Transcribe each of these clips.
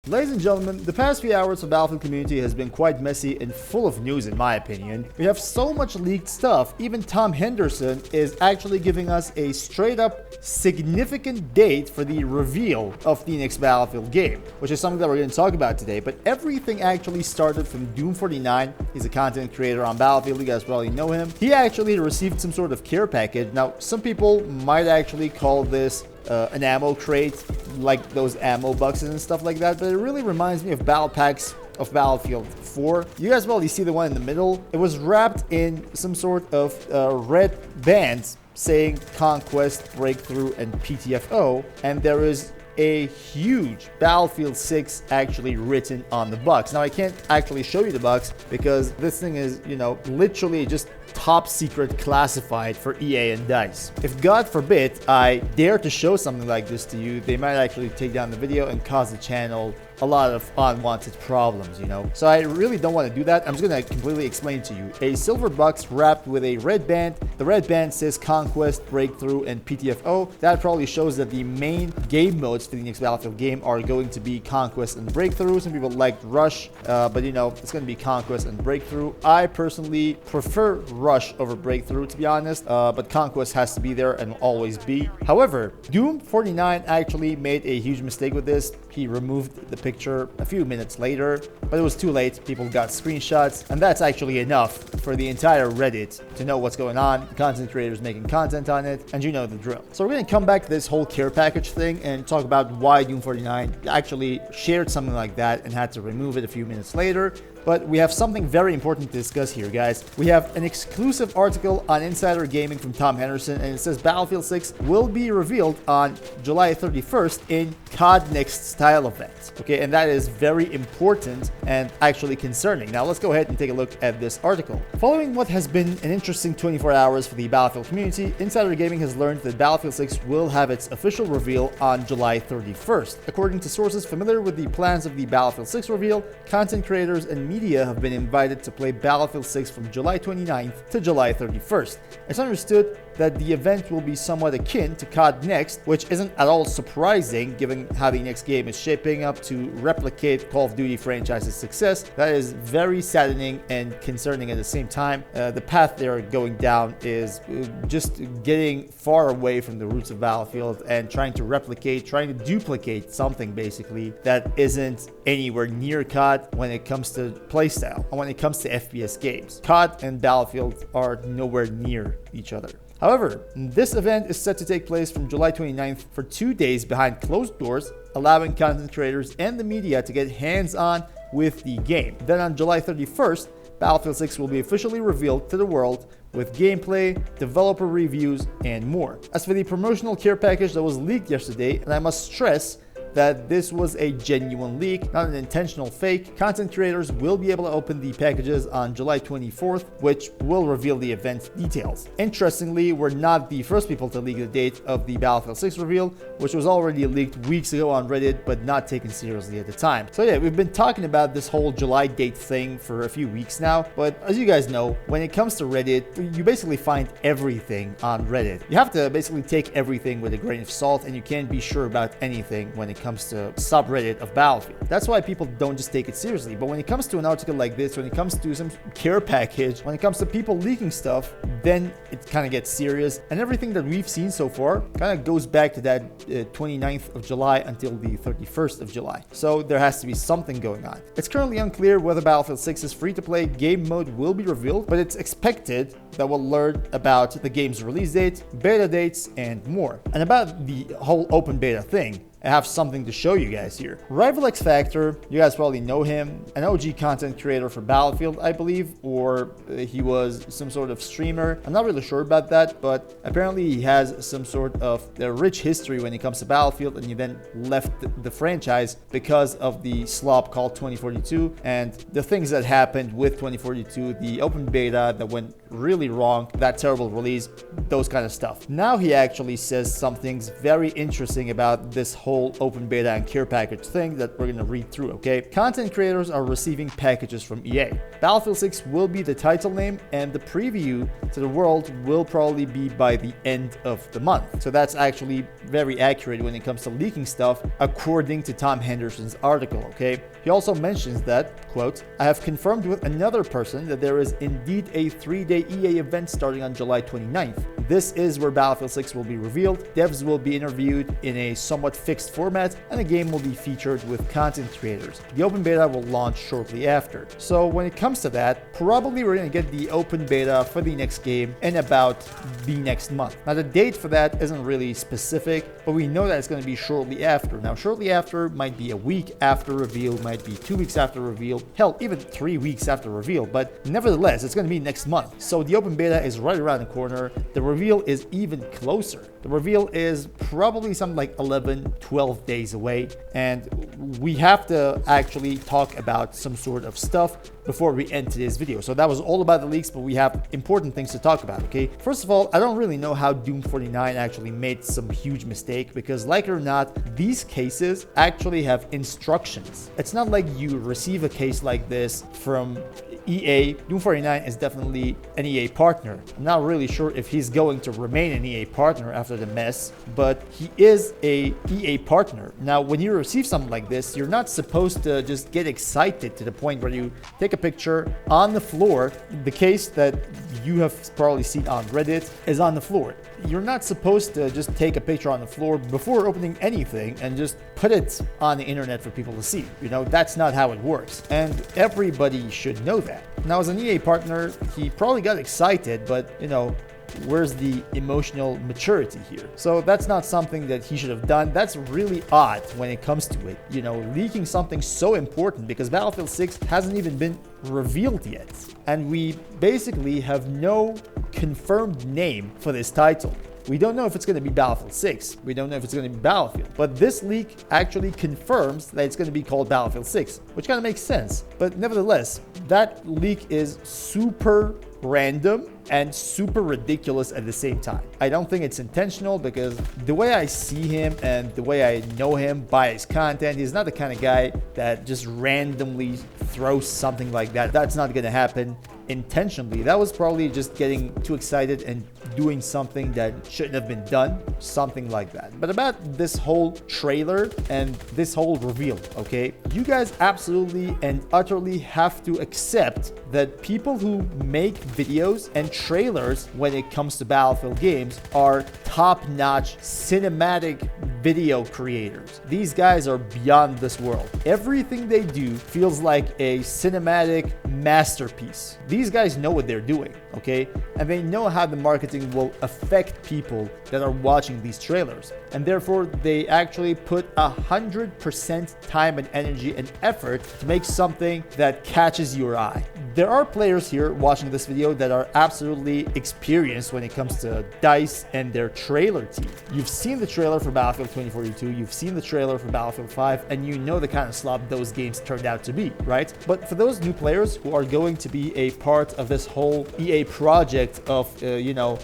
Ladies and gentlemen, the past few hours of Battlefield community has been quite messy and full of news in my opinion. We have so much leaked stuff, even Tom Henderson is actually giving us a straight up significant date for the reveal of the next Battlefield game, which is something that we're going to talk about today. But everything actually started from Doom49. He's a content creator on Battlefield, you guys probably know him. He actually received some sort of care package. Now, some people might actually call this an ammo crate, like those ammo boxes and stuff like that, but it really reminds me of battle packs of Battlefield 4. You guys probably see the one in the middle. It was wrapped in some sort of red bands saying Conquest, Breakthrough, and PTFO, and there is a huge Battlefield 6 actually written on the box. Now, I can't actually show you the box because this thing is, literally just top secret classified for EA and DICE. If God forbid I dare to show something like this to you, they might actually take down the video and cause the channel a lot of unwanted problems, So I really don't want to do that. I'm just going to completely explain to you. A silver box wrapped with a red band. The red band says Conquest, Breakthrough, and PTFO. That probably shows that the main game modes for the next Battlefield game are going to be Conquest and Breakthrough. Some people liked Rush, but it's going to be Conquest and Breakthrough. I personally prefer Rush over Breakthrough, to be honest, but Conquest has to be there and will always be. However, Doom49 actually made a huge mistake with this. He removed the picture a few minutes later, but it was too late. People got screenshots, and that's actually enough for the entire Reddit to know what's going on. Content creators making content on it, and you know the drill. So we're going to come back to this whole care package thing and talk about why Doom49 actually shared something like that and had to remove it a few minutes later. But we have something very important to discuss here, guys. We have an exclusive article on Insider Gaming from Tom Henderson, and it says Battlefield 6 will be revealed on July 31st in COD Next style event. Okay, and that is very important and actually concerning. Now, let's go ahead and take a look at this article. Following what has been an interesting 24 hours for the Battlefield community, Insider Gaming has learned that Battlefield 6 will have its official reveal on July 31st. According to sources familiar with the plans of the Battlefield 6 reveal, content creators and media have been invited to play Battlefield 6 from July 29th to July 31st. It's understood that the event will be somewhat akin to COD Next, which isn't at all surprising given how the next game is shaping up to replicate Call of Duty franchise's success. That is very saddening and concerning at the same time. The path they're going down is just getting far away from the roots of Battlefield and trying to duplicate something basically that isn't anywhere near COD when it comes to playstyle and when it comes to FPS games. COD and Battlefield are nowhere near each other. However, this event is set to take place from July 29th for 2 days behind closed doors, allowing content creators and the media to get hands-on with the game. Then on July 31st, Battlefield 6 will be officially revealed to the world with gameplay, developer reviews, and more. As for the promotional care package that was leaked yesterday, and I must stress that this was a genuine leak, not an intentional fake. Content creators will be able to open the packages on July 24th, which will reveal the event details. Interestingly, we're not the first people to leak the date of the Battlefield 6 reveal, which was already leaked weeks ago on Reddit, but not taken seriously at the time. So yeah, we've been talking about this whole July date thing for a few weeks now, but as you guys know, when it comes to Reddit, you basically find everything on Reddit. You have to basically take everything with a grain of salt, and you can't be sure about anything when it comes to subreddit of Battlefield. That's why people don't just take it seriously. But when it comes to an article like this, when it comes to some care package, when it comes to people leaking stuff, then it kind of gets serious. And everything that we've seen so far kind of goes back to that 29th of July until the 31st of July. So there has to be something going on. It's currently unclear whether Battlefield 6's free-to-play game mode will be revealed, but it's expected that we'll learn about the game's release date, beta dates, and more. And about the whole open beta thing, I have something to show you guys here. Rival X Factor, you guys probably know him, an OG content creator for Battlefield, I believe, or he was some sort of streamer. I'm not really sure about that, but apparently he has some sort of a rich history when it comes to Battlefield, and he then left the franchise because of the slop called 2042 and the things that happened with 2042, the open beta that went really wrong, that terrible release, those kind of stuff. Now he actually says some things very interesting about this whole open beta and care package thing that we're gonna read through, okay? Content creators are receiving packages from EA. Battlefield 6 will be the title name, and the preview to the world will probably be by the end of the month. So that's actually very accurate when it comes to leaking stuff, according to Tom Henderson's article, okay? He also mentions that, quote, "I have confirmed with another person that there is indeed a 3-day EA event starting on July 29th. This is where Battlefield 6 will be revealed, devs will be interviewed in a somewhat fixed format, and the game will be featured with content creators. The open beta will launch shortly after." So when it comes to that, probably we're going to get the open beta for the next game in about the next month. Now the date for that isn't really specific, but we know that it's going to be shortly after. Now shortly after might be a week after reveal, might be 2 weeks after reveal, hell, even 3 weeks after reveal, but nevertheless, it's going to be next month. So the open beta is right around the corner. The reveal is even closer. The reveal is probably something like 11, 12 days away, and we have to actually talk about some sort of stuff before we end today's video. So that was all about the leaks, but we have important things to talk about, okay? First of all, I don't really know how Doom 49 actually made some huge mistake, because like it or not, these cases actually have instructions. It's not like you receive a case like this from EA. Doom 49 is definitely an EA partner. I'm not really sure if he's going to remain an EA partner after the mess, but he is a EA partner. Now, when you receive something like this, you're not supposed to just get excited to the point where you take a picture on the floor. The case that you have probably seen on Reddit is on the floor. You're not supposed to just take a picture on the floor before opening anything and just put it on the internet for people to see. You know, that's not how it works. And everybody should know that. Now, as an EA partner, he probably got excited, but, you know, where's the emotional maturity here? So that's not something that he should have done. That's really odd when it comes to it. You know, leaking something so important, because Battlefield 6 hasn't even been revealed yet. And we basically have no confirmed name for this title. We don't know if it's going to be Battlefield 6. We don't know if it's going to be Battlefield. But this leak actually confirms that it's going to be called Battlefield 6, which kind of makes sense. But nevertheless, that leak is super random and super ridiculous at the same time. I don't think it's intentional, because the way I see him and the way I know him by his content, he's not the kind of guy that just randomly throws something like that. That's not going to happen intentionally. That was probably just getting too excited and doing something that shouldn't have been done, something like that. But about this whole trailer and this whole reveal, okay, you guys absolutely and utterly have to accept that people who make videos and trailers when it comes to Battlefield games are top-notch cinematic video creators. These guys are beyond this world. Everything they do feels like a cinematic masterpiece. These guys know what they're doing, okay? And they know how the marketing will affect people that are watching these trailers. And therefore, they actually put 100% time and energy and effort to make something that catches your eye. There are players here watching this video that are absolutely experienced when it comes to DICE and their trailer team. You've seen the trailer for Battlefield 2042, you've seen the trailer for Battlefield 5, and you know the kind of slop those games turned out to be, right? But for those new players who are going to be a part of this whole EA project of,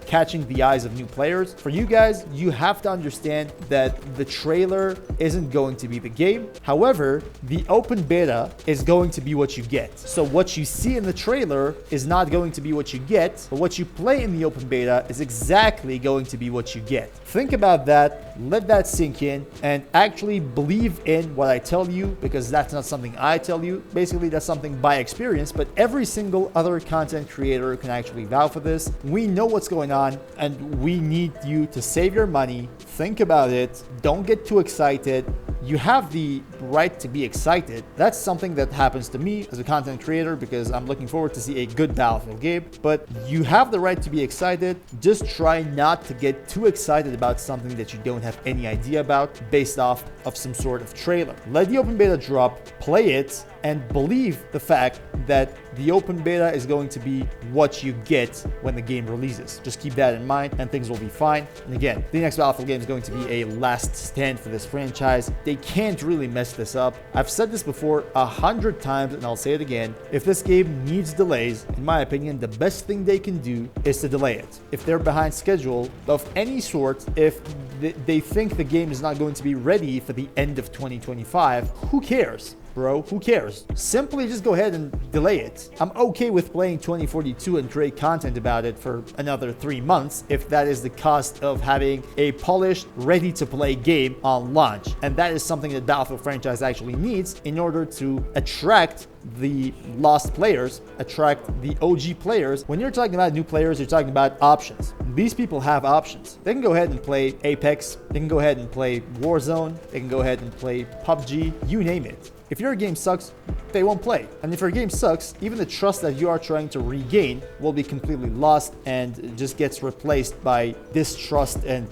catching the eyes of new players, for you guys, you have to understand that the trailer isn't going to be the game. However, the open beta is going to be what you get. So what you see in the trailer is not going to be what you get, but what you play in the open beta is exactly going to be what you get. Think about that, let that sink in, and actually believe in what I tell you, because that's not something I tell you. Basically, that's something by experience, but every single other content creator can actually vouch for this. We know what's going on, and we need you to save your money. Think about it. Don't get too excited. You have the right to be excited. That's something that happens to me as a content creator, because I'm looking forward to see a good Battlefield game. But you have the right to be excited. Just try not to get too excited about something that you don't have any idea about based off of some sort of trailer. Let the open beta drop, play it, and believe the fact that the open beta is going to be what you get when the game releases. Just keep that in mind and things will be fine. And again, the next Battlefield game is going to be a last stand for this franchise. They can't really mess this up. I've said this before 100 times and I'll say it again. If this game needs delays, in my opinion, the best thing they can do is to delay it. If they're behind schedule of any sort, if they think the game is not going to be ready for the end of 2025, who cares? Bro, who cares? Simply just go ahead and delay it. I'm okay with playing 2042 and create content about it for another 3 months if that is the cost of having a polished, ready-to-play game on launch. And that is something that Battlefield franchise actually needs in order to attract the lost players, attract the OG players. When you're talking about new players, you're talking about options. These people have options. They can go ahead and play Apex, they can go ahead and play Warzone, they can go ahead and play PUBG, you name it. If your game sucks, they won't play. And if your game sucks, even the trust that you are trying to regain will be completely lost and just gets replaced by distrust and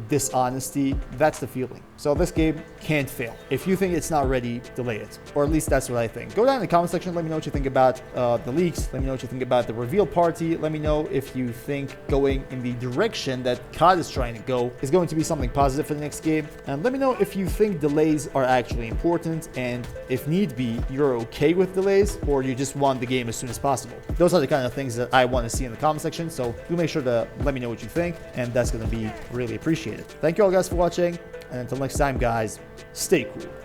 dishonesty. That's the feeling. So this game can't fail. If you think it's not ready, delay it. Or at least that's what I think. Go down in the comment section. Let me know what you think about the leaks. Let me know what you think about the reveal party. Let me know if you think going in the direction that COD is trying to go is going to be something positive for the next game. And let me know if you think delays are actually important. And if need be, you're okay with delays or you just want the game as soon as possible. Those are the kind of things that I want to see in the comment section. So do make sure to let me know what you think. And that's going to be really appreciated. Thank you all guys for watching. And until next time, guys, stay cool.